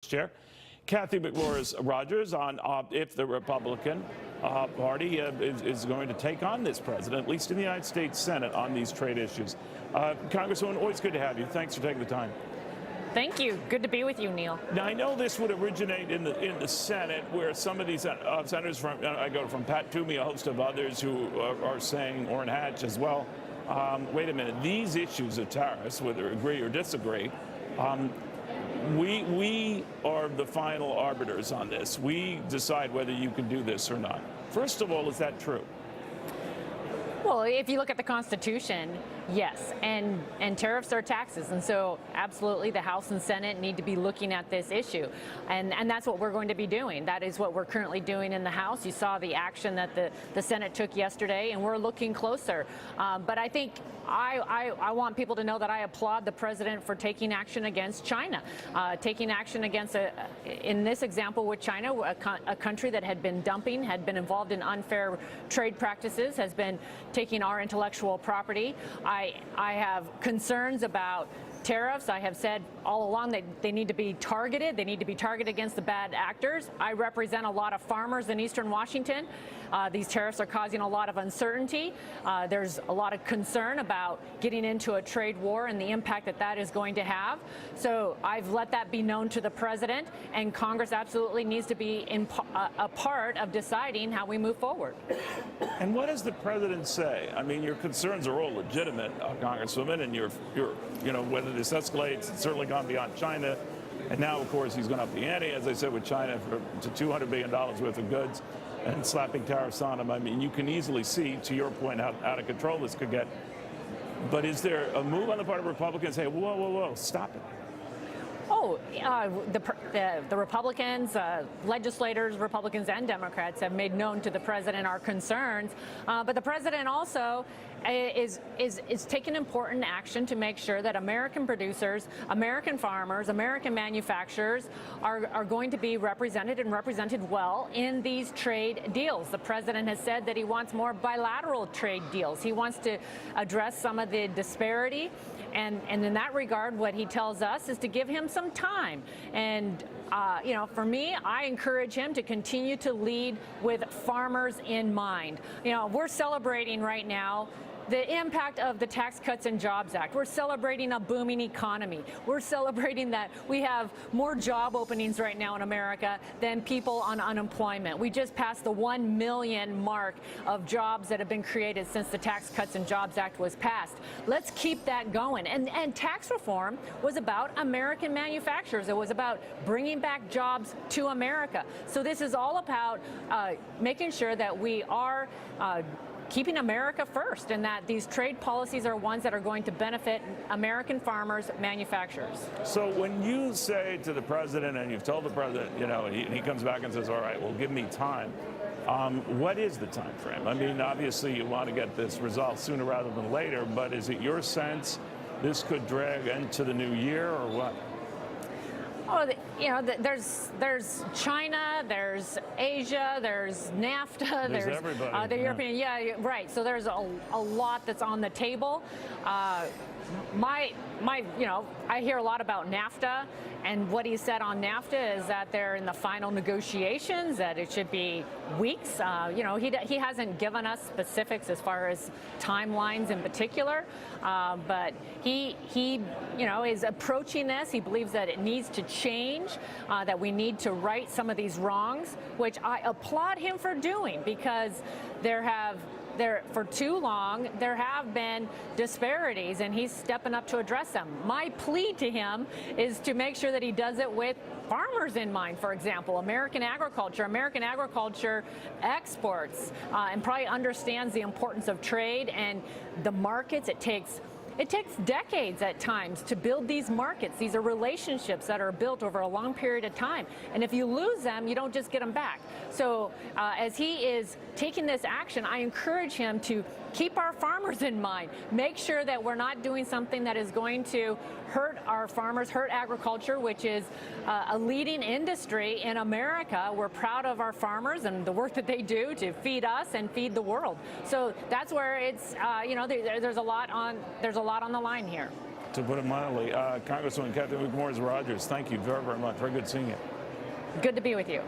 Chair. Kathy McMorris Rodgers on if the Republican Party is going to take on this president, at least in the United States Senate, on these trade issues. Congresswoman, always good to have you. Thanks for taking the time. Thank you. Good to be with you, Neil. Now, I know this would originate in the Senate, where some of these senators from I go from Pat Toomey, a host of others who are saying, Orrin Hatch as well. Wait a minute. These issues of tariffs, whether agree or disagree, we are the final arbiters on this. We decide whether you can do this or not. First of all, is that true? Well, if you look at the Constitution, yes, and tariffs are taxes, and so absolutely the House and Senate need to be looking at this issue, and that's what we're going to be doing. That is what we're currently doing in the House. You saw the action that the Senate took yesterday, and we're looking closer. But I think I want people to know that I applaud the president for taking action against China, taking action against, in this example with China, a country that had been dumping, had been involved in unfair trade practices, has been taking our intellectual property. I have concerns about tariffs. I have said all along that they need to be targeted. They need to be targeted against the bad actors. I represent a lot of farmers in eastern Washington. These tariffs are causing a lot of uncertainty. There's a lot of concern about getting into a trade war and the impact that that is going to have. So I've let that be known to the president, and Congress absolutely needs to be a part of deciding how we move forward. And what does the president say? I mean, your concerns are all legitimate, Congresswoman, and you're whether this escalates, it's certainly gone beyond China. And now, of course, he's going up the ante, as I said, with China to $200 billion worth of goods and slapping tariffs on them. I mean, you can easily see, to your point, how out of control this could get. But is there a move on the part of Republicans to say, whoa, whoa, whoa, stop it? Oh, the Republicans, legislators, Republicans and Democrats have made known to the president our concerns. But the president also is taking important action to make sure that American producers, American farmers, American manufacturers are going to be represented and represented well in these trade deals. The president has said that he wants more bilateral trade deals. He wants to address some of the disparity. And in that regard, what he tells us is to give him some time. And, for me, I encourage him to continue to lead with farmers in mind. We're celebrating right now the impact of the Tax Cuts and Jobs Act. We're celebrating a booming economy. We're celebrating that we have more job openings right now in America than people on unemployment. We just passed the 1 million mark of jobs that have been created since the Tax Cuts and Jobs Act was passed. Let's keep that going. And tax reform was about American manufacturers. It was about bringing back jobs to America. So this is all about making sure that we are keeping America first, and that these trade policies are ones that are going to benefit American farmers, manufacturers. So when you say to the president, and you've told the president, he comes back and says, all right, well, give me time. What is the time frame? I mean, obviously you want to get this resolved sooner rather than later, but is it your sense this could drag into the new year or what? Oh, there's China, there's Asia, there's NAFTA, there's everybody. The European. Yeah, right. So there's a lot that's on the table. I hear a lot about NAFTA, and what he said on NAFTA is that they're in the final negotiations, that it should be weeks. He hasn't given us specifics as far as timelines in particular, but he is approaching this. He believes that it needs to change, that we need to right some of these wrongs, which I applaud him for doing, because for too long, there have been disparities, and he's stepping up to address them. My plea to him is to make sure that he does it with farmers in mind, for example, American agriculture exports, and probably understands the importance of trade and the markets. It takes decades at times to build these markets. These are relationships that are built over a long period of time. And if you lose them, you don't just get them back. So as he is taking this action, I encourage him to keep our farmers in mind. Make sure that we're not doing something that is going to hurt our farmers, hurt agriculture, which is a leading industry in America. We're proud of our farmers and the work that they do to feed us and feed the world. So that's where it's, there's a lot on the line here. to put it mildly. Congresswoman Catherine McMorris Rodgers, thank you very, very much. Very good seeing you. Good to be with you.